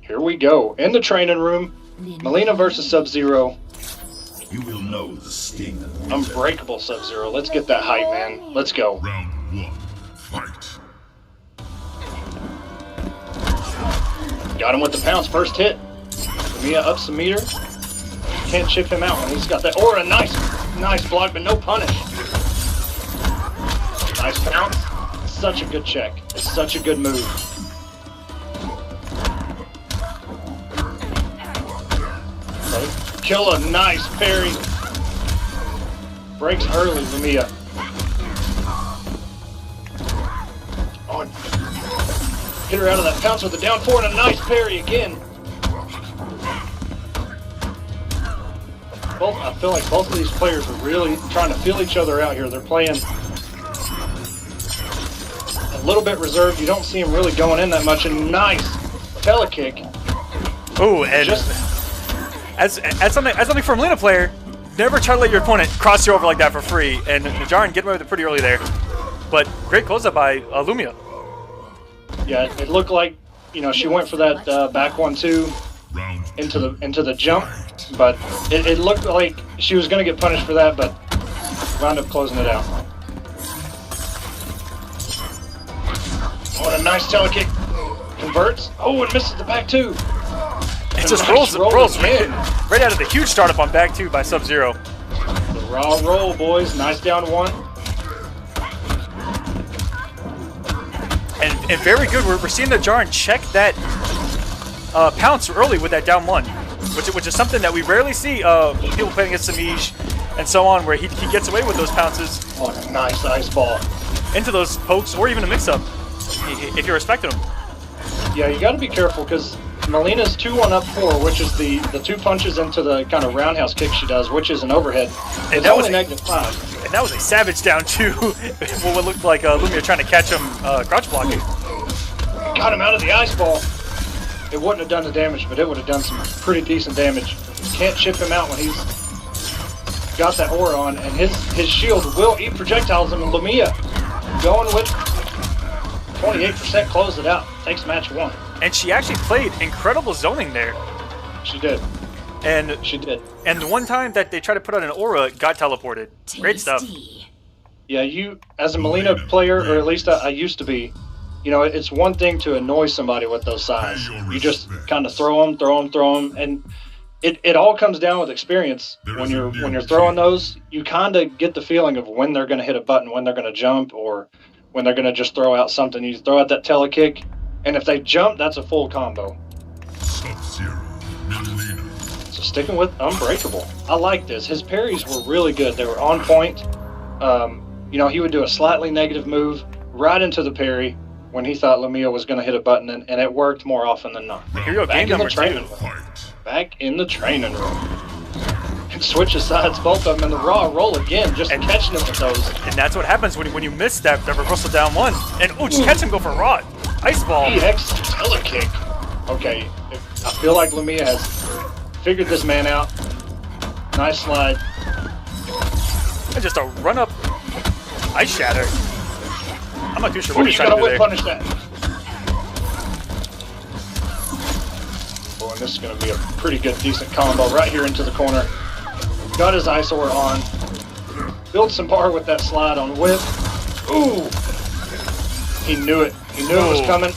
Here we go. In the training room, Mileena versus Sub-Zero. You will know the sting. Unbreakable Sub-Zero. Let's get that hype, man. Let's go. Round 1, fight. Got him with the pounce. First hit. LLumiya ups the meter. Can't chip him out when he's got that aura. Nice block, but no punish. Nice pounce. Such a good check. It's such a good move. Kill a nice parry. Breaks early, LLumiya. Oh, hit her out of that pounce with a down 4 and a nice parry again. I feel like both of these players are really trying to feel each other out here. They're playing a little bit reserved. You don't see them really going in that much. And nice telekick. Oh, and as something from Mileena player, never try to let your opponent cross you over like that for free. And Najarin getting away with it pretty early there. But great close-up by LLumiya. Yeah, it looked like, you know, she went for that back 1-2 into the jump, but it looked like she was going to get punished for that, but wound up closing it out. Oh, a nice telekick. Converts. Oh, and misses the back 2. It just rolls right out of the huge startup on back 2 by Sub-Zero. The raw roll, boys. Nice down 1. And very good. We're seeing Najarin check that pounce early with that down 1, which is something that we rarely see people playing against Semiij and so on, where he gets away with those pounces. Oh, nice ice ball. Into those pokes or even a mix-up, if you're respecting him. Yeah, you got to be careful because Mileena's 2-1 up 4, which is the 2 punches into the kind of roundhouse kick she does, which is an overhead. And that was -5. And that was a savage down 2. What looked like LLumiya trying to catch him crouch blocking. Got him out of the ice ball. It wouldn't have done the damage, but it would have done some pretty decent damage. Can't chip him out when he's got that aura on, and his shield will eat projectiles. And LLumiya going with 28%, close it out. Takes match 1. And she actually played incredible zoning there. She did. And she did. And the one time that they tried to put on an aura, got teleported. Great stuff. Yeah, you as a Mileena player, or at least I used to be, you know, it's one thing to annoy somebody with those sides. You just kind of throw them, and it all comes down with experience. When you're throwing those, you kind of get the feeling of when they're going to hit a button, when they're going to jump, or when they're going to just throw out something. You throw out that telekick, and if they jump, that's a full combo. So sticking with Unbreakable. I like this. His parries were really good. They were on point. You know, he would do a slightly negative move right into the parry when he thought LLumiya was going to hit a button, and it worked more often than not. Here you go, game number 2. Back in the training room. And switches sides, both of them, and the raw roll again, just catching him with those. And that's what happens when you miss that reversal down 1. And just catch him go for raw. Ice ball. EX telekick. Okay, I feel like LLumiya has figured this man out. Nice slide. And just a run-up ice shatter. I'm not too sure what he's trying to do there. Punish that. Oh, and this is going to be a pretty good, decent combo right here into the corner. Got his ice aura on. Built some bar with that slide on whip. Ooh! He knew it. He knew it was coming.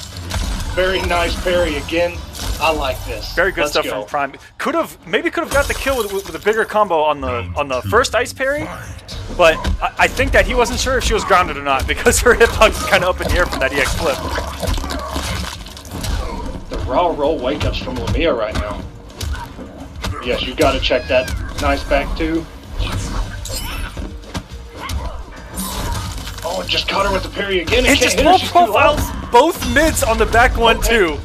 Very nice parry again. I like this. Very good stuff from Prime. Could have got the kill with a bigger combo on the first ice parry, but I think that he wasn't sure if she was grounded or not because her hitbox is kind of up in the air from that EX flip. The raw roll wake ups from LLumiya right now. Yes, you got to check that. Nice back 2. Oh, just caught her with the parry again. And just low profiles both mids on the back 1 too.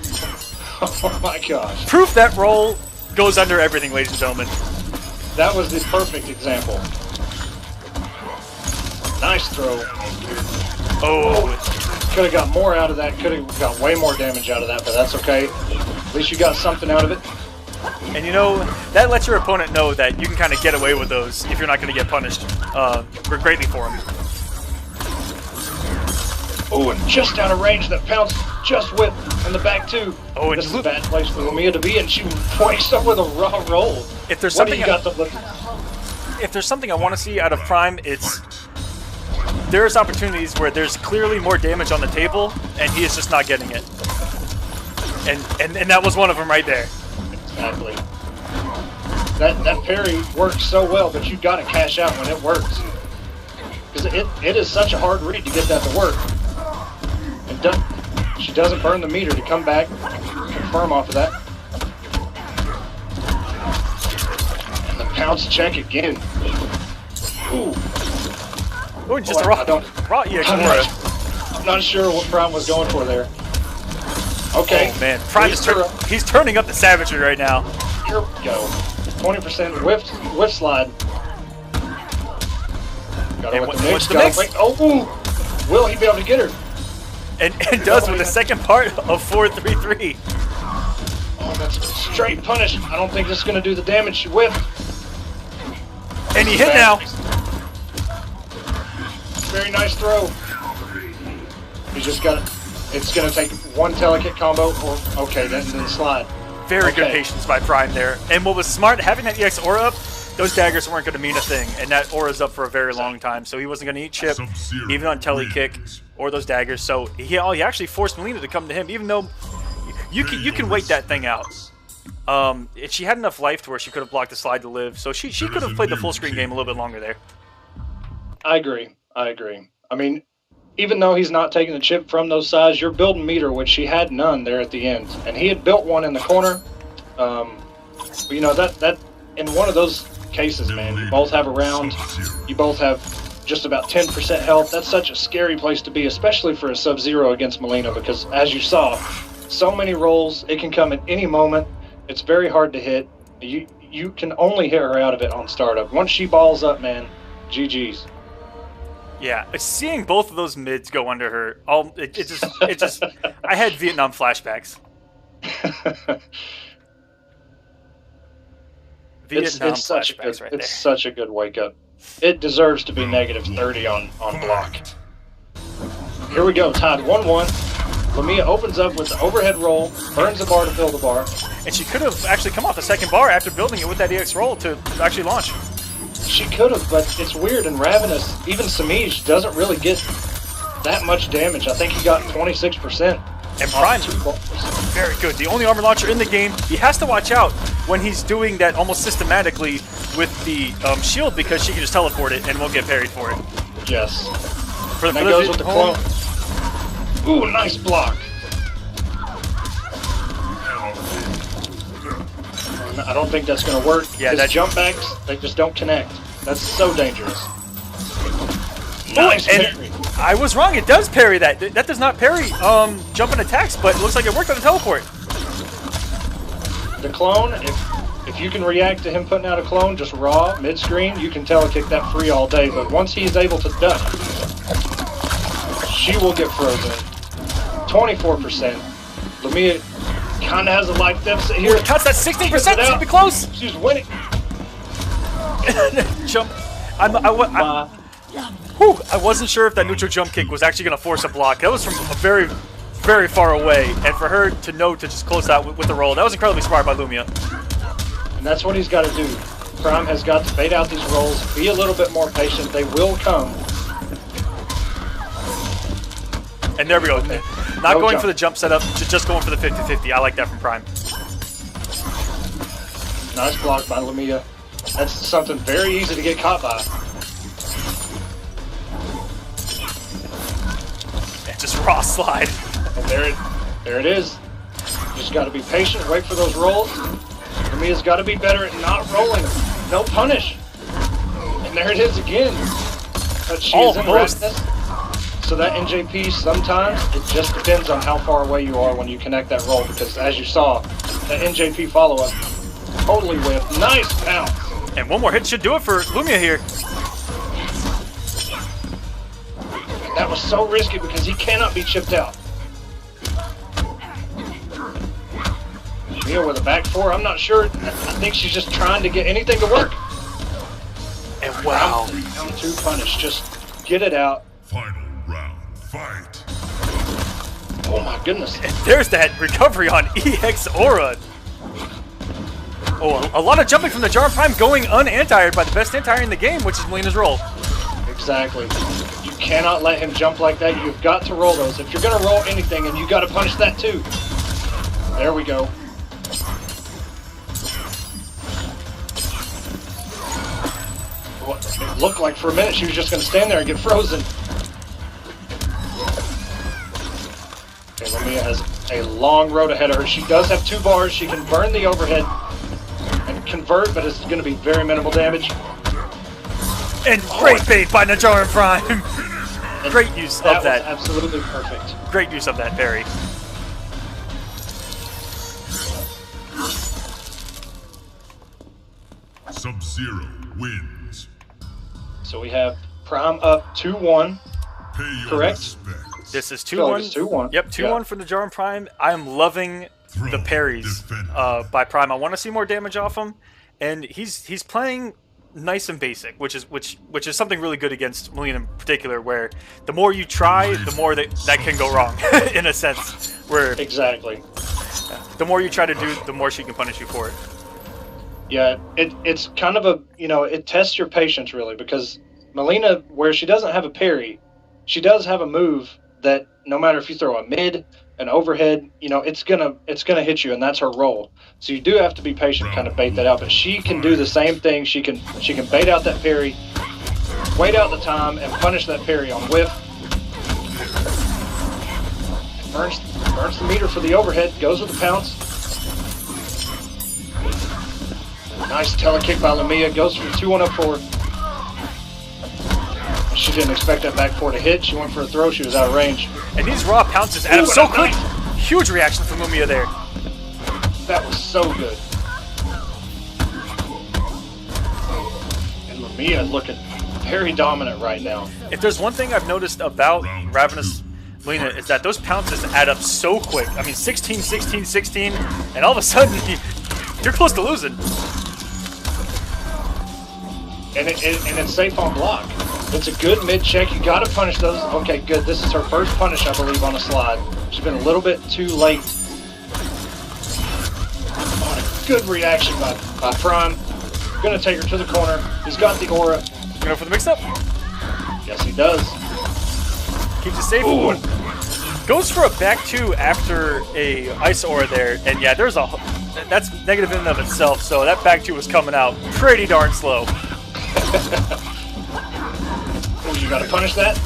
Oh my gosh. Proof that roll goes under everything, ladies and gentlemen. That was the perfect example. Nice throw. Oh. Could have got more out of that. Could have got way more damage out of that, but that's okay. At least you got something out of it. And you know, that lets your opponent know that you can kind of get away with those if you're not going to get punished greatly for them. Oh, and just out of range, that pounce just whipped in the back too. Oh, and this is a bad place for LLumiya to be, and she wakes up with a raw roll. If there's what something do you got to look? If there's something I want to see out of Prime, it's there's opportunities where there's clearly more damage on the table, and he is just not getting it. And that was one of them right there. Exactly. That parry works so well, but you got to cash out when it works. Because it is such a hard read to get that to work. And she doesn't burn the meter to come back, confirm off of that. And the pounce check again. Ooh. Oh, just a raw EX Aura. I'm not sure what Prime was going for there. Okay. Oh man, Prime is he's turning up the savagery right now. Here we go. 20% whiff slide. Got her with the mix. Oh, will he be able to get her? And does with the second part of 4-3-3. Oh, that's a straight punish. I don't think this is going to do the damage. She whiffed. And he hit now. Very nice throw. He's just got it. It's going to take one telekit combo, or okay, then slide. Very good patience by Prime there. And what was smart, having that EX Aura up, those daggers weren't going to mean a thing. And that Aura's up for a very long time, so he wasn't going to eat chip, even on tele kick or those daggers. So he actually forced Mileena to come to him, even though you can wait that thing out. She had enough life to where she could have blocked the slide to live, so she could have played the full screen game a little bit longer there. I agree. I mean, even though he's not taking the chip from those sides, you're building meter, which she had none there at the end. And he had built one in the corner. But you know, that in one of those cases, man, you both have a round, you both have just about 10% health. That's such a scary place to be, especially for a Sub-Zero against Mileena, because as you saw, so many rolls, it can come at any moment. It's very hard to hit. You can only hit her out of it on startup. Once she balls up, man, GG's. Yeah, seeing both of those mids go under her, it just, I had Vietnam flashbacks. It's such a good wake up. It deserves to be -30 on block. Here we go, tied 1-1. LLumiya opens up with the overhead roll, burns the bar to fill the bar. And she could have actually come off the second bar after building it with that EX roll to actually launch. She could have, but it's weird. In Ravenous, even Semiij doesn't really get that much damage. I think he got 26%. And Prime, very good. The only armor launcher in the game. He has to watch out when he's doing that almost systematically with the shield, because she can just teleport it and won't get parried for it. Yes. And that goes with the clone. Ooh, nice block. I don't think that's going to work. Yeah, that jump backs, they just don't connect. That's so dangerous. Nice parry. I was wrong. It does parry that. That does not parry jumping attacks, but it looks like it worked on the teleport. The clone, if you can react to him putting out a clone just raw mid-screen, you can telekick that free all day. But once he's able to duck, she will get frozen. 24%. LLumiya kind of has a life deficit here. It cuts that 16%. It's going to be close. She's winning. Jump. I wasn't sure if that neutral jump kick was actually going to force a block. That was from a very, very far away. And for her to know to just close out with the roll, that was incredibly smart by LLumiya. And that's what he's got to do. Prime has got to bait out these rolls, be a little bit more patient. They will come. And there we go. Okay. Not going for the jump setup, just going for the 50-50. I like that from Prime. Nice block by LLumiya. That's something very easy to get caught by. And just raw slide. And there it is. Just got to be patient, wait for those rolls. LLumiya's got to be better at not rolling. No punish. And there it is again. But she's in Ravenous. So that NJP, sometimes it just depends on how far away you are when you connect that roll, because as you saw, that NJP follow-up totally whipped. Nice pounce. And one more hit should do it for LLumiya here. That was so risky because he cannot be chipped out. LLumiya with a back four, I'm not sure. I think she's just trying to get anything to work. And wow. Down to punish, just get it out. Final round, fight. Oh my goodness. And there's that recovery on EX Aura. Oh, a lot of jumping from the NajarinPrime going un-anti-aired by the best anti-air in the game, which is Melina's role. Exactly. You cannot let him jump like that. You've got to roll those. If you're going to roll anything, and you got to punish that too. There we go. It looked like for a minute she was just going to stand there and get frozen. Okay, LLumiya has a long road ahead of her. She does have 2 bars. She can burn the overhead and convert, but it's going to be very minimal damage. And great bait by NajarinPrime. Great use of that. Was absolutely perfect. Great use of that parry. Sub-Zero wins. So we have Prime up 2-1. Pay your Correct? respects. This is 2-1. Feel like it's 2-1. Yep, 2-1 for NajarinPrime. I am loving the parries by Prime. I want to see more damage off him, and he's playing nice and basic, which is something really good against Melina in particular, where the more you try, the more that can go wrong, in a sense. Where Exactly. the more you try to do, the more she can punish you for it. Yeah, it's kind of a, it tests your patience really, because Melina, where she doesn't have a parry, she does have a move that no matter if you throw a mid, an overhead, it's gonna hit you, and that's her role. So you do have to be patient, kind of bait that out. But she can do the same thing. She can bait out that parry, wait out the time, and punish that parry on whiff. Burns the meter for the overhead. Goes with the pounce. Nice telekick by LLumiya. Goes from 2-1 up 4. She didn't expect that back 4 to hit. She went for a throw. She was out of range. And these raw pounces add up so quick. Huge reaction from LLumiya there. That was so good. And LLumiya looking very dominant right now. If there's one thing I've noticed about Ravenous Melina, is that those pounces add up so quick. I mean, 16, 16, 16, and all of a sudden, you're close to losing. And it's safe on block. It's a good mid check. You got to punish those. Okay, good. This is her first punish, I believe, on a slide. She's been a little bit too late. Oh, a good reaction by Prime. Gonna take her to the corner. He's got the aura. You go for the mix-up? Yes, he does. Keeps it safe. Ooh. Goes for a back 2 after a ice aura there, and yeah, that's negative in and of itself. So that back 2 was coming out pretty darn slow. Oh, you got to punish that.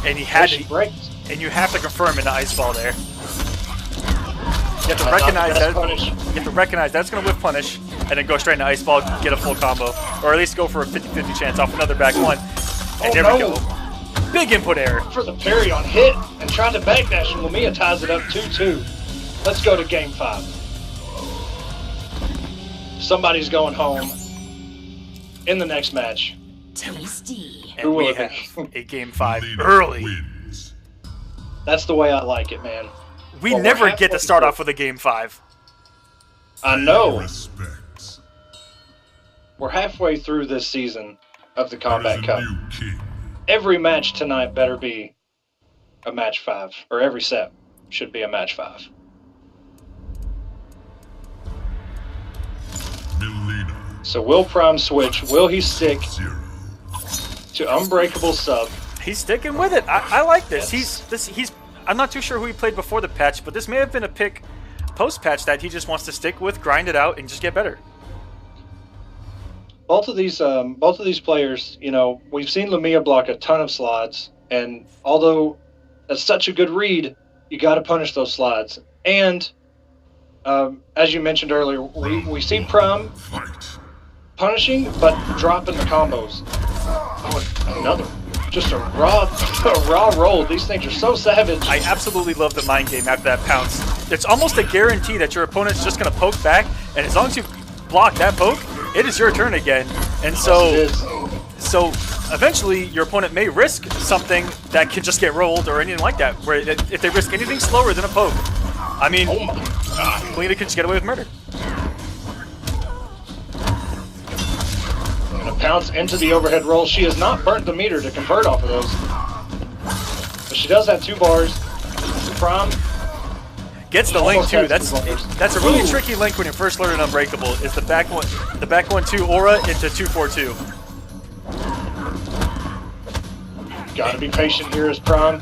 And you had she to breaks. And you have to confirm in the ice ball there. You have to recognize that. Punish. You have to recognize that's going to whiff punish, and then go straight into ice ball, get a full combo, or at least go for a 50-50 chance off another back 1. And there we go. Big input error. For the parry on hit and trying to backdash, and LLumiya ties it up 2-2. Let's go to game 5. Somebody's going home in the next match. Tasty. And we have a game 5 early. That's the way I like it, man. We Well, never we're get to start off with a game 5. I know. Respects. We're halfway through this season of the There Kombat is a Cup. new king. Every match tonight better be a match 5, or every set should be a match 5. Melina. So will Prime switch? Will he stick Zero. to Unbreakable sub? He's sticking with it. I like this. Yes. He's I'm not too sure who he played before the patch, but this may have been a pick post-patch that he just wants to stick with, grind it out, and just get better. Both of these players, we've seen LLumiya block a ton of slides, and although that's such a good read, you got to punish those slides. And as you mentioned earlier, we see Prime Fight. punishing, but dropping the combos. Oh, another. Just a raw roll. These things are so savage. I absolutely love the mind game after that pounce. It's almost a guarantee that your opponent's just going to poke back, and as long as you block that poke, it is your turn again. And so, Yes, it is. so eventually your opponent may risk something that can just get rolled or anything like that, where if they risk anything slower than a poke, I mean, Oh my God. Melina can just get away with murder. Gonna pounce into the overhead roll. She has not burnt the meter to convert off of those. But she does have 2 bars. Prime Gets the link Almost too. had That's a really tricky link when you're first learning Unbreakable. Is the back 1-2 aura into 2-4-2. Gotta be patient here as Prime.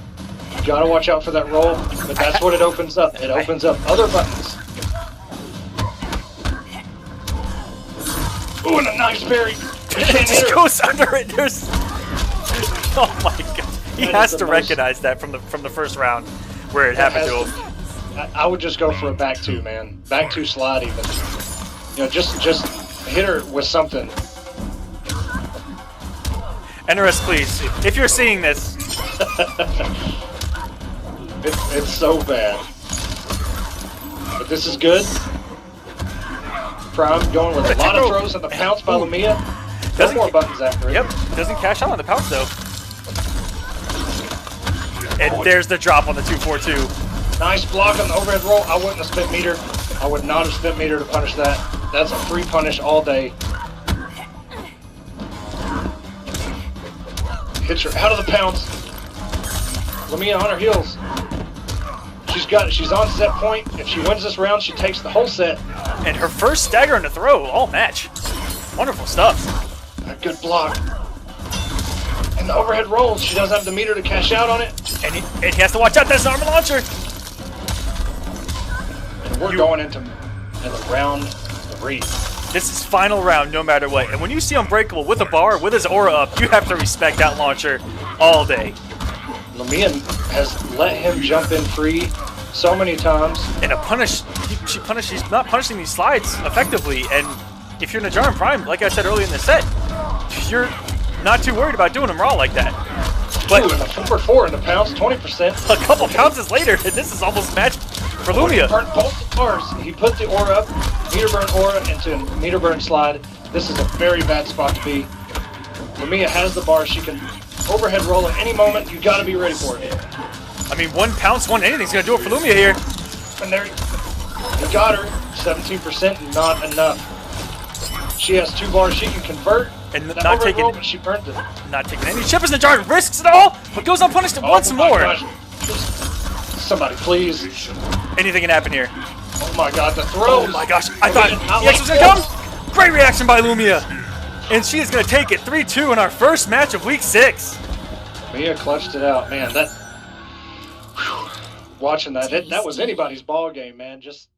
Gotta watch out for that roll, but that's what it opens up. It opens up other buttons. Ooh, and a nice parry. He can't hit Just her. goes under it. There's. Oh my god. He That has is to the recognize that from the first round where it happened to him. I would just go for a back two, man. Back two slide even. You know, just hit her with something. NRS, please, if you're seeing this. It's so bad. But this is good. Prime going with a lot of throws and the pounce by LLumiya. No more buttons after it. Yep, doesn't cash out on the pounce though. And there's the drop on the 2-4-2. Nice block on the overhead roll. I wouldn't have spent meter. I would not have spent meter to punish that. That's a free punish all day. Hits her out of the pounce. LLumiya on her heels. She's got it. She's on set point. If she wins this round, she takes the whole set. And her first stagger in the throw all match. Wonderful stuff. A good block. And the overhead rolls. She doesn't have the meter to cash out on it. And he has to watch out. That's an armor launcher. And we're going into round 3. This is final round no matter what. And when you see Unbreakable with a bar, with his aura up, you have to respect that launcher all day. LLumiya has let him jump in free so many times. And she's not punishing these slides effectively. And if you're NajarinPrime, like I said earlier in the set, you're not too worried about doing them raw like that. But Ooh, and a 4-4 in the pounce, 20%. a couple pounces later, and this is almost match for LLumiya. Burnt both the bars. He put the aura up, meter burn aura into meter burn slide. This is a very bad spot to be. LLumiya has the bar. She can overhead roll at any moment. You got to be ready for it. I mean, one pounce, one anything's gonna do it for LLumiya here. And there, he got her. 17%, not enough. She has 2 bars she can convert. And That not overhead taking, roll, but she burned it. not taking any chippers. Najarin risks it all, but goes unpunished once Oh my more. gosh. Somebody, please. Anything can happen here. Oh my god, the throws. Oh my gosh, I thought the X was gonna come. Great reaction by LLumiya. And she is gonna take it 3-2 in our first match of week 6. Mia clutched it out, man. That watching that was anybody's ball game, man. Just